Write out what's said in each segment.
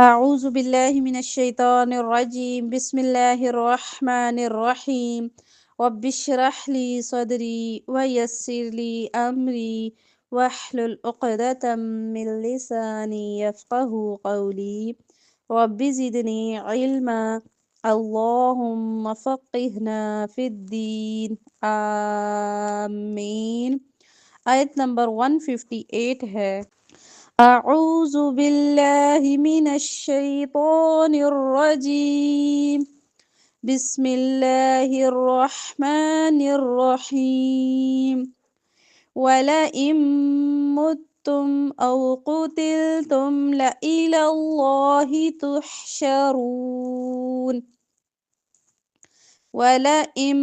أعوذ بالله من الشيطان الرجيم بسم الله الرحمن الرحيم رب اشرح لي صدري ويسر لي أمري واحلل عقدة من لساني يفقه قولي رب زدني علما اللهم فقهنا في الدين آمين. آیت نمبر 158 ہے. أعوذ بالله من الشيطان الرجيم بسم الله الرحمن الرحيم ولئن متم أو قتلتم لإلى الله تحشرون. ولئن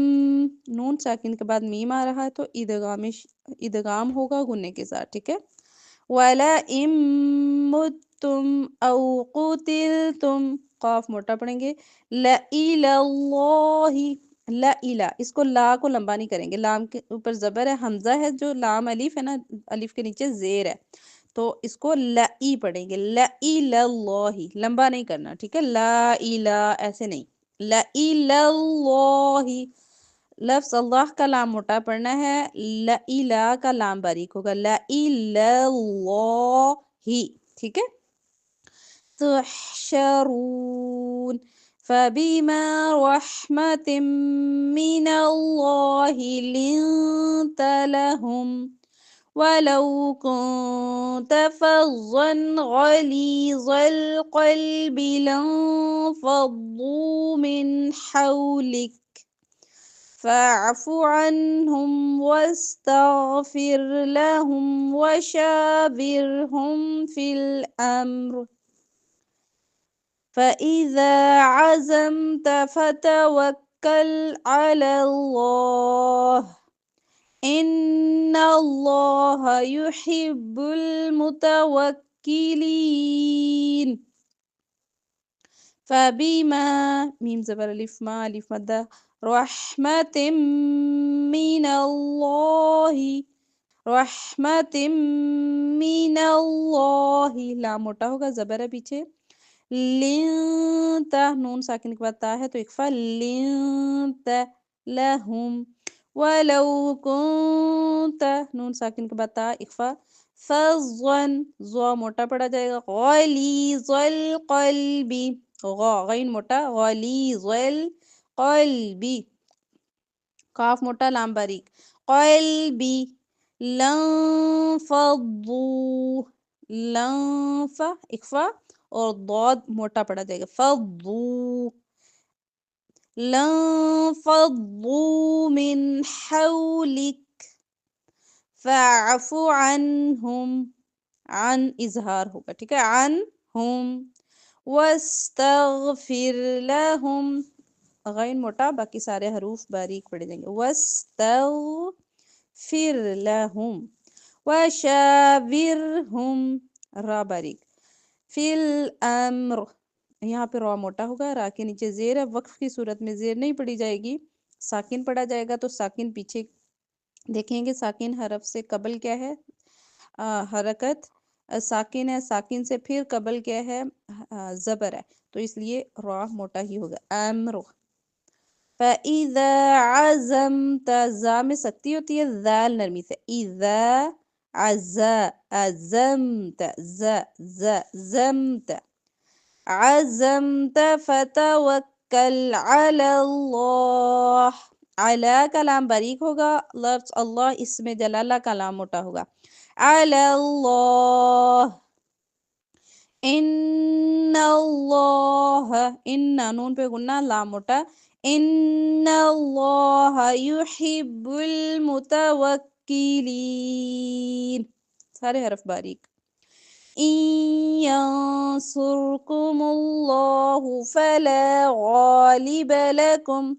نون ساکن کے بعد میم آ رہا ہے تو ادغام ہوگا غنے کے ساتھ. ٹھیک ہے. وَلَئِن مُتُّمْ أَوْ قُتِلْتُمْ قاف موٹا پڑھیں گے. لَإِلَى اللَّهِ لَإِلَى اس کو لا کو لمبا نہیں کریں گے. لام کے اوپر زبر ہے. حمزہ ہے جو لام الف ہے نا الف کے نیچے زیر ہے تو اس کو لئی پڑھیں گے. لَإِلَى اللَّهِ لمبا نہیں کرنا. ٹھیک ہے. لا الہ ایسے نہیں. لَإِلَى اللَّهِ لفظ اللہ کا لام موٹا پڑھنا ہے. لَإِلَى کا لام باریک ہوگا. لَإِلَى اللَّهِ. ٹھیک ہے. تحشرون فبما رحمة من الله لنت لهم ولو كنت فظا غليظ القلب لانفضوا من حولك فاعف عنهم واستغفر لهم وشاورهم في الأمر فإذا عزمت فتوكل على الله إن الله يحب المتوكلين. فبما میم زبر الف ما الف مدہ رحمت من اللہ رحمت من اللہ لام موٹا ہوگا زبر ہے پیچھے. لنتا نون ساکن کے بعد تا ہے تو اکفا. لنتا لہم ولو کنت نون ساکن کے بعد تا اکفا. فظن زو موٹا پڑا جائے گا. غلیظ القلب غین موٹا. غلیظ القلبی کاف موٹا لام باریک. قلبی لنفضوا لنف اکفا اور ضاد موٹا پڑا جائے گا. فضوا لنفضوا من حولك فاعف عنهم عن اظہار ہوگا. ٹھیک ہے. عنهم واستغفر لهم غین موٹا باقی سارے حروف باریک پڑے جائیں گے. واستغفر لهم وشاورهم را باریک. فی الامر یہاں پہ را موٹا ہوگا. را کے نیچے زیر ہے. وقف کی صورت میں زیر نہیں پڑی جائے گی. ساکن پڑا جائے گا تو ساکن پیچھے دیکھیں گے. ساکن حرف سے قبل کیا ہے حرکت ساکن ہے. ساکن سے پھر قبل کیا ہے زبر ہے تو اس لیے را موٹا ہی ہوگا. امر. فَإِذَا عَزَمْتَ زا میں سکتی ہوتی ہے. ذال نرمی سے. اِذَا عزمت زمت عزمت فتوکل علی اللہ. علی کا لام باریک ہوگا. لفظ اللہ اسم جلالہ کا لام موٹا ہوگا. علی اللہ. ان اللہ ان نون پہ گننا لام موٹا. ان اللہ یحب المتوکلین سارے حرف باریک. ان ینصرکم اللہ فلا غالب لکم.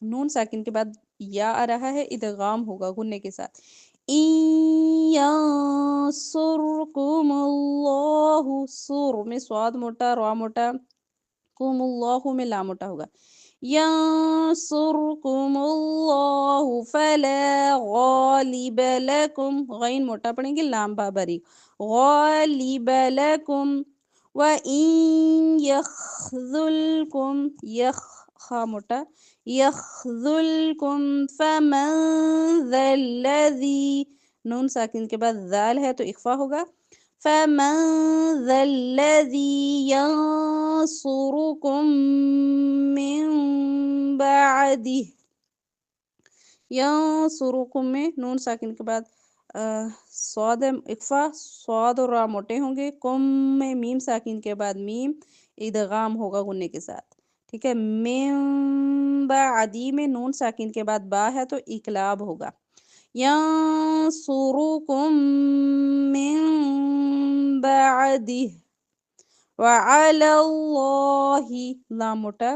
نون ساکن کے بعد یا آ رہا ہے. ادغام ہوگا غنے کے ساتھ. ان ینصرکم اللہ سر میں سواد موٹا را موٹا. کم اللہ میں لا موٹا ہوگا. ینصرکم اللہ فلا غالب لکم غین موٹا پڑھیں گے. لام با باریک. غالب لكم وإن يخذلكم خا موٹا يخذلكم فمن ذا الذي نون ساکن کے بعد ذال ہے تو اخفا ہوگا فمن ذا الذي ينصركم من بعده ینصرکم میں نون ساکن کے بعد صاد اکفا صاد اور را موٹے ہوں گے کم میں میم ساکن کے بعد میم ادغام ہوگا غنے کے ساتھ ٹھیک ہے من بعدی میں نون ساکن کے بعد با ہے تو اقلاب ہوگا ینصرکم من بعدہ وعلى الله لام موٹا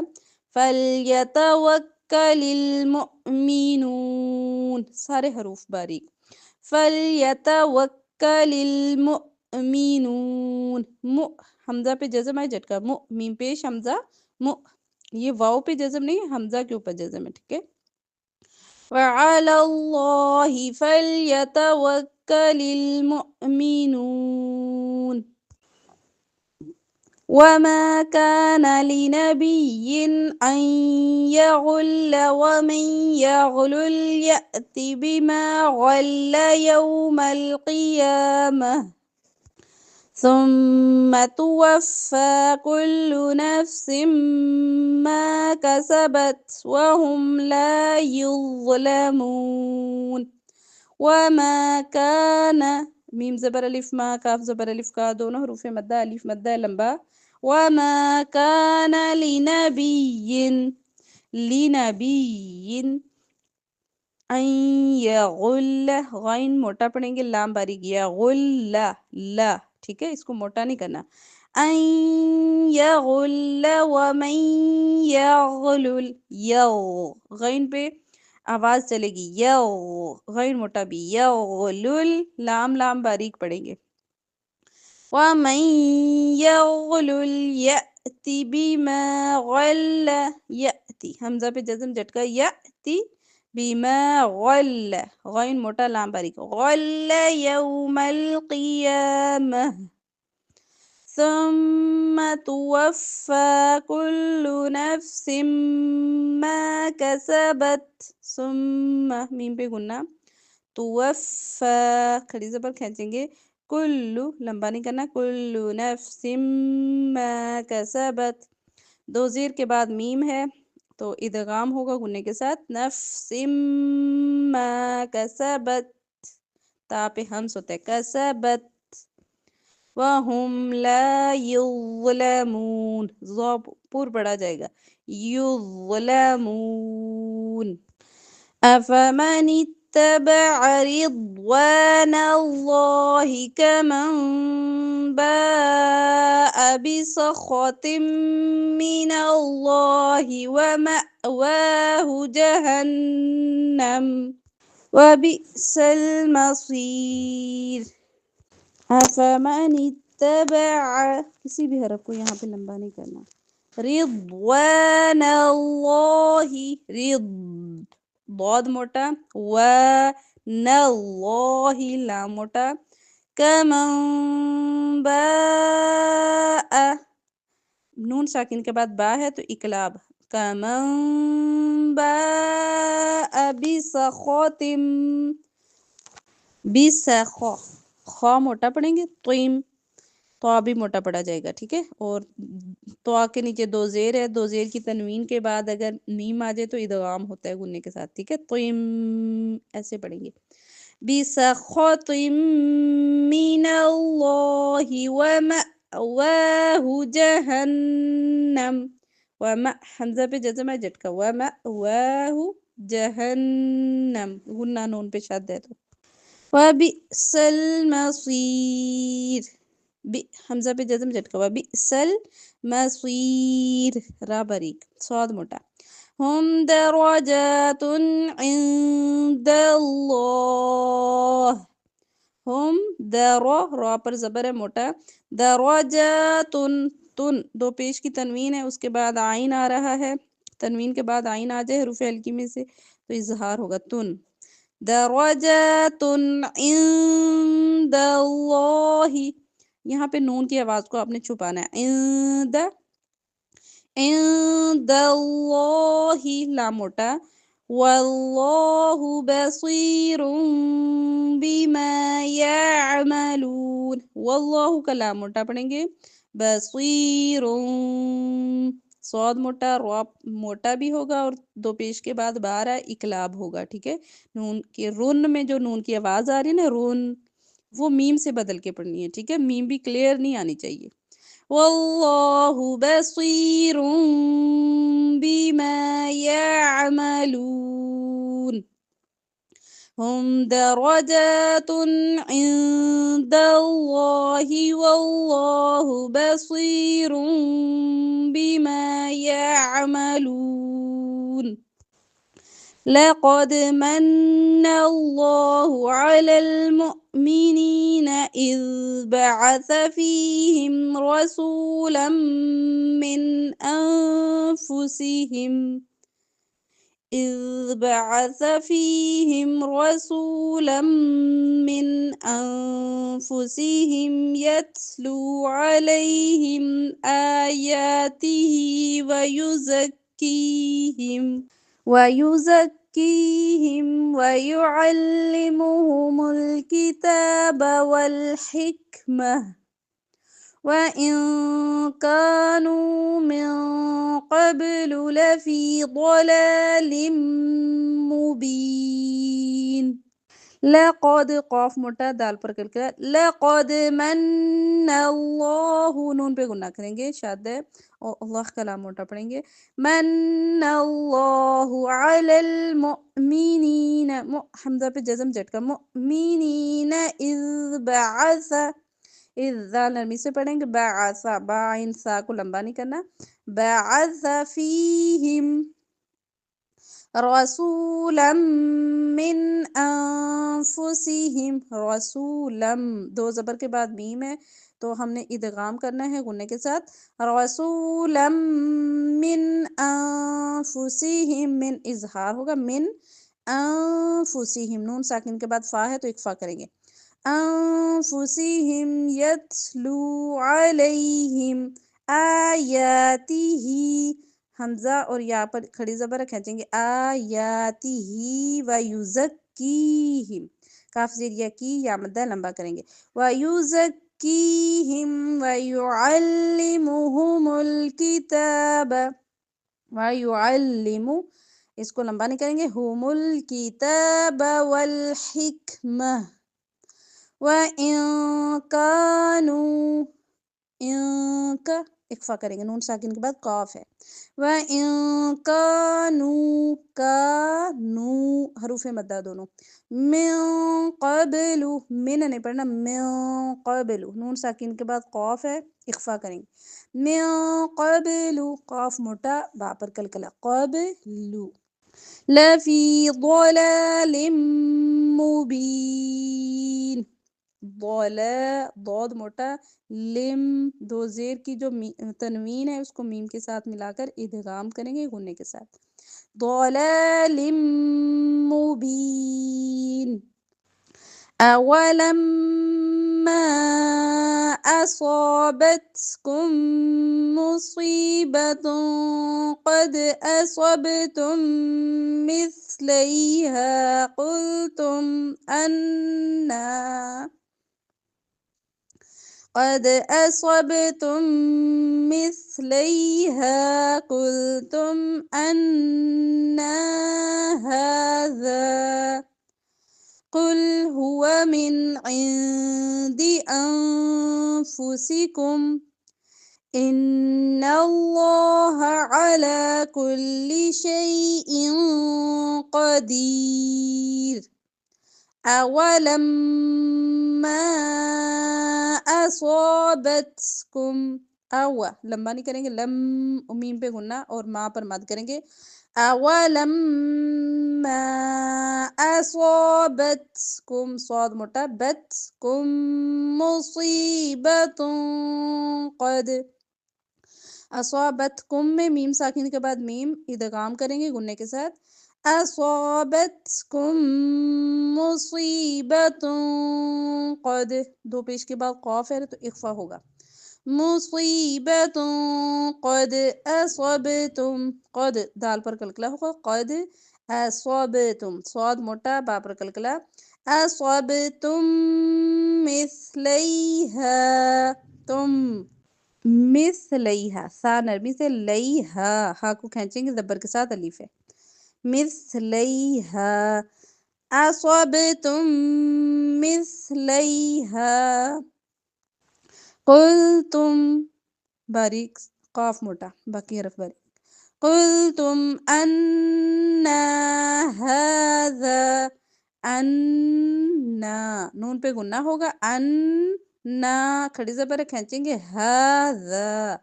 فلیتوکل المؤمنون سارے حروف باریک فلیتوکل المؤمنون حمزہ پہ جزم ہے جھٹکا میم پیش حمزہ یہ واو پہ جزم نہیں حمزہ کے اوپر جزم ہے ٹھیک ہے وعلى الله فلیتوکل المؤمنون وما كان لنبي أن يغل ومن يغلل يأت بما غل يوم القيامة ثم توفى كل نفس ما كسبت وهم لا يظلمون وما كان میم زبر الف ما کاف زبر الف کا دونوں حروف مدہ الف مدہ لمبا وما كان لنبي ان يغل غین موٹا پڑھیں گے لام باریک یغل لا ٹھیک ہے اس کو موٹا نہیں کرنا ان يغل ومن يغلل غین پہ آواز چلے گی غین موٹا بھی یغلل لام باریک پڑھیں گے وَمَن يَغْلُلْ يَأْتِ بِمَا غَلَّ يَأْتِ حمزہ پہ جزم جھٹکا یأتی بما غل غین موٹا لام باریک غل یوم القیامہ ثم توفى كل نفس ما كسبت ثم میم پہ گننا توفى کھڑی زبر کھینچیں گے کلو لمبا نہیں کرنا کلو نفس ما کسبت دو زیر کے بعد میم ہے تو ادغام ہوگا گنے کے ساتھ نفس ما کسبت تا پہ ہمس ہوتا ہے کسبت وَهُمْ لَا يُظْلَمُونَ ضاب پور بڑھا جائے گا يُظْلَمُونَ أَفَمَنِ اتَّبَعَ رِضْوَانَ اللَّهِ كَمَنْ بَاءَ بِسَخَطٍ مِّنَ اللَّهِ وَمَأْوَاهُ جَهَنَّمُ وَبِئْسَ الْمَصِيرُ أَفَمَنِ اتَّبَعَ کسی بھی حرف کو یہاں پہ لمبا نہیں کرنا رضوان اللہ ضاد موٹا اللہ لام موٹا کمن باء نون ساکن کے بعد با ہے تو اقلاب کمن باء بسخط خواہ موٹا پڑھیں گے طیم تو بھی موٹا پڑا جائے گا ٹھیک ہے اور تو کے نیچے دو زیر ہے دو زیر کی تنوین کے بعد اگر میم آ جائے تو ادغام ہوتا ہے گننے کے ساتھ ٹھیک ہے طیم ایسے پڑھیں گے بسخط من اللہ ومأواہ جہنم حمزہ پہ جزم ہے جھٹکا ومأواہ جہنم غنہ نون پہ شد ہے تو وَبِئْسَ الْمَصِيرُ حمزہ پہ جزم جھٹکا وَبِئْسَ الْمَصِيرُ را باریک صاد موٹا ہم درجات عند اللہ ہم را پر زبر ہے موٹا درجات تن دو پیش کی تنوین ہے اس کے بعد آئین آ رہا ہے تنوین کے بعد آئین آ جائے حروف ہلکی میں سے تو اظہار ہوگا تن درجات عند اللہ، یہاں پہ نون کی آواز کو آپ نے چھپانا ہے، عند، عند اللہ لام موٹا، واللہ بصیر بما یعملون، واللہ کا لام موٹا پڑھیں گے، بصیر، صاد موٹا، را موٹا بھی ہوگا اور دو پیش کے بعد بارہ اقلاب ہوگا، ٹھیک ہے، نون کے رن میں جو نون کی آواز آ رہی ہے نا رن، وہ میم سے بدل کے پڑھنی ہے، ٹھیک ہے، میم بھی کلیئر نہیں آنی چاہیے، واللہ بصیر بما يعملون، هم درجات عند الله والله بصير بما يعملون. لقد من الله على المؤمنين إذ بعث فيهم رسولا من أنفسهم يتلو عليهم آياته ويزكيهم ويعلمهم الكتاب والحكمة وإن كانوا من قبل لفي ضلال مبين. لقد قاف موٹا دال پر کر کے لقد من اللہ، نون پہ گناہ کریں گے، شاد ہے، اور اللہ کلام موٹا پڑھیں گے، من اللہ علی المؤمنین، حمزہ پہ جزم جھٹکا، مؤمنین اذ بعث، اذا نرمی سے پڑھیں گے، بعث، بعین سا کو لمبا نہیں کرنا، بعث فیہم رسولا من انفسہم، رسولم، دو زبر کے بعد میم ہے تو ہم نے ادغام کرنا ہے غنے کے ساتھ، رسولا من انفسہم، من اظہار ہوگا، من انفسہم، نون ساکن کے بعد فا ہے تو اکفا کریں گے، انفسہم یتلو علیہم آیاتہ، حمزہ اور یا پر کھڑی زبر کھینچیں گے، آیاتہ ویزکیہم، کاف زیر یا کی یا مدہ لمبا کریں گے، ویزکیہم ویعلمہم الکتاب، ویعلم، اس کو لمبا نہیں کریں گے، ہم الکتاب والحکمہ وَإِن كَانُوا، ان کا اکفا کریں گے، نون ساکن کے بعد قاف ہے، وَإِن كَانُوا، كَانُوا حروف مدہ دونوں، من قبل، من نہیں پڑھنا، من قبل، نون ساکن کے بعد قاف ہے، اخفا کریں گے، من قبل، قاف موٹا با پر کلکلا، قبل، لفی ضلال مبین، ضاد موٹا، لم، دو زیر کی جو تنوین ہے اس کو میم کے ساتھ ملا کر ادغام کریں گے غنے کے ساتھ، ضلال مبین. أولما أصابتكم مصيبة قد أصبتم مثليها قلتم أن هذا، قل هو من عند أنفسكم إن الله على كل شيء قدير. أولما أصابتكم، لمبا نہیں کریں گے، لم میم پہ گننا اور ما پر مد کریں گے، أولما أصابتكم، صاد موٹا، بتكم مصيبة قد، أصابتكم میں میم ساکن کے بعد میم ادغام کریں گے غنے کے ساتھ، أصابتكم مصيبة قد دو پیش کے بعد قاف ہے تو اخفا ہوگا مصیبت قد اصبتم قد دال پر کلکلا ہوگا قد اصبتم صاد موٹا با پر کلکلا اصبتم مثلیہا تم مثلیہا سا نرمی سے لیہا ہا کو کھینچیں گے زبر کے ساتھ الف ہے مثلیہا اصبتم مثلیہا قلتم باریک قاف موٹا باقی حرف باریک قلتم انا هذا انا نون پہ گننا ہوگا انا کھڑی زبر کھینچیں گے هذا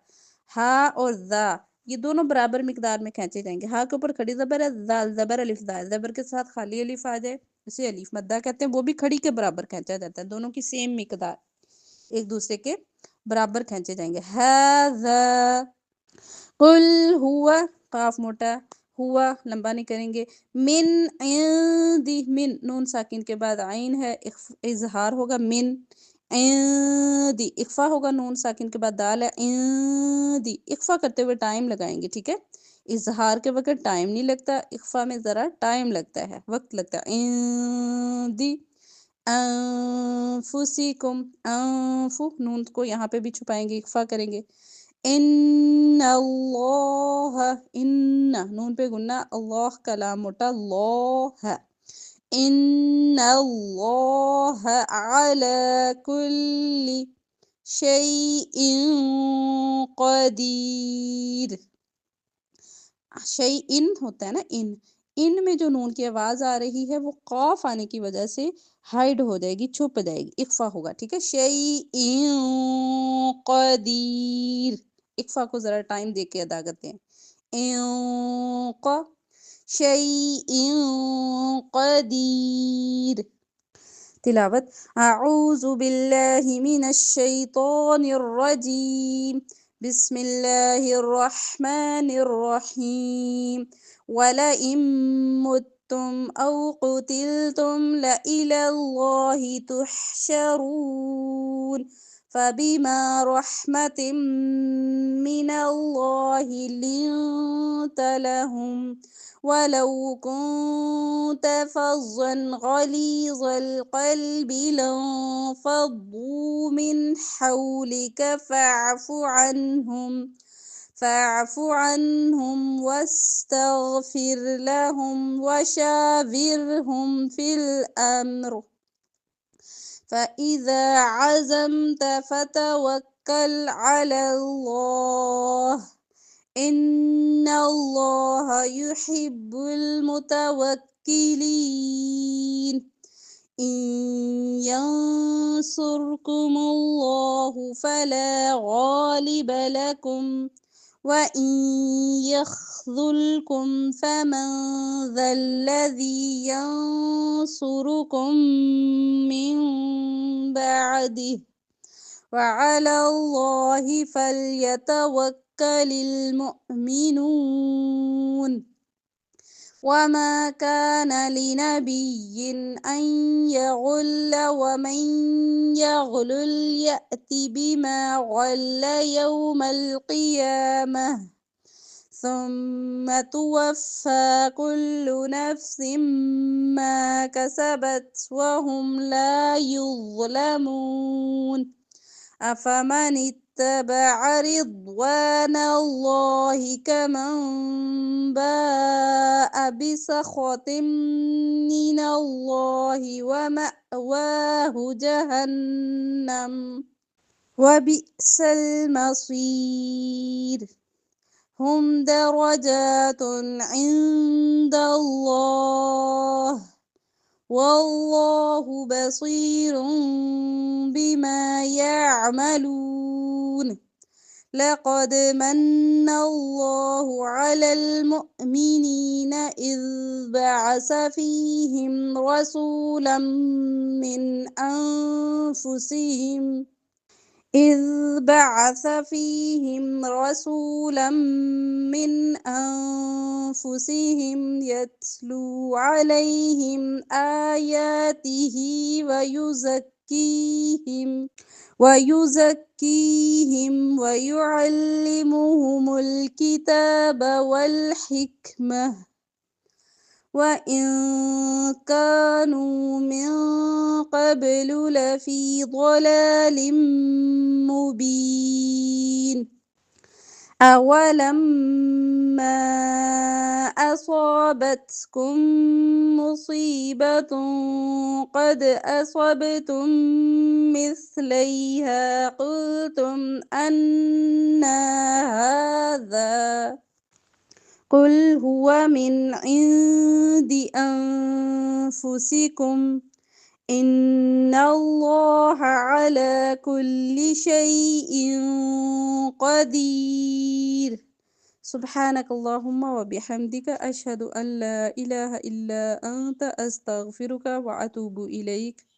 ہا اور ذا یہ دونوں برابر مقدار میں کھینچے جائیں گے ہا کے اوپر کھڑی زبر ہے ذال زبر الف دال زبر کے ساتھ خالی الف آ جائے اسے الف مدہ کہتے ہیں وہ بھی کھڑی کے برابر کھینچا جاتا ہے دونوں کی سیم مقدار ایک دوسرے کے برابر کھینچے جائیں گے هذا قل ہوا قاف موٹا ہوا لمبا نہیں کریں گے من عندی من نون ساکن کے بعد عین ہے اظہار ہوگا من عندی اخفا ہوگا نون ساکن کے بعد دال ہے عندی اخفا کرتے ہوئے ٹائم لگائیں گے ٹھیک ہے اظہار کے وقت ٹائم نہیں لگتا اخفا میں ذرا ٹائم لگتا ہے وقت لگتا ہے عندی انفسکم انفو نون کو یہاں پہ بھی چھپائیں گے اخفا کریں گے ان اللہ ان نون پہ گننا اللہ کلام موٹا اللہ ان اللہ علی کل شیء قدیر شیء ہوتا ہے نا ان میں جو نون کی آواز آ رہی ہے وہ قاف آنے کی وجہ سے ہائڈ ہو جائے گی چھپ جائے گی اخفا ہوگا ٹھیک ہے شیء قدیر اخفا کو ذرا ٹائم دے کے ادا کرتے ہیں شیء قدیر تلاوت اعوذ باللہ من الشیطان الرجیم بسم اللہ الرحمن الرحیم وَلَئِن مُتُّمْ أَوْ قُتِلْتُمْ لَإِلَى اللَّهِ تُحْشَرُونَ فَبِمَا رَحْمَةٍ مِّنَ اللَّهِ لِنتَ لَهُمْ وَلَوْ كُنتَ فَظًّا غَلِيظَ الْقَلْبِ لَانفَضُّوا مِنْ حَوْلِكَ فاعف عنهم واستغفر لهم وشاورهم في الأمر فإذا عزمت فتوكل على الله إن الله يحب المتوكلين إن ينصركم الله فلا غالب لكم وَإِن يَخْذُلْكُمْ فَمَنْ ذَا الَّذِي يَنْصُرُكُمْ مِنْ بَعْدِهِ وَعَلَى اللَّهِ فَلْيَتَوَكَّلِ الْمُؤْمِنُونَ وَمَا كَانَ لِنَبِيٍّ أَنْ يَغُلَّ وَمَنْ يَغْلُلْ يَأْتِ بِمَا غَلَّ يَوْمَ الْقِيَامَةِ ثُمَّ تُوَفَّى كُلُّ نَفْسٍ مَا كَسَبَتْ وَهُمْ لَا يُظْلَمُونَ أَفَمَنِ اتَّبَعَ رِضْوَانَ اللَّهِ كَمَنْ بَاءَ بِسَخَطٍ مِّنَ اللَّهِ وَمَأْوَاهُ جَهَنَّمُ وَبِئْسَ الْمَصِيرُ هم درجات عند الله والله بصير بما يعملون لقد من الله على المؤمنين إذ بعث فيهم رسولا من أنفسهم إذ بعث فيهم رسولا من أنفسهم يتلو عليهم آياته ويزكيهم ويعلمهم الكتاب والحكمة وإن كانوا من قبل لفي ضلال مبين أولما أصابتكم مصيبة قد أصبتم مثليها قلتم أنى هذا قل هو من عند أنفسكم إن الله على كل شيء قدير سبحانك اللهم وبحمدك أشهد أن لا إله إلا أنت أستغفرك وأتوب إليك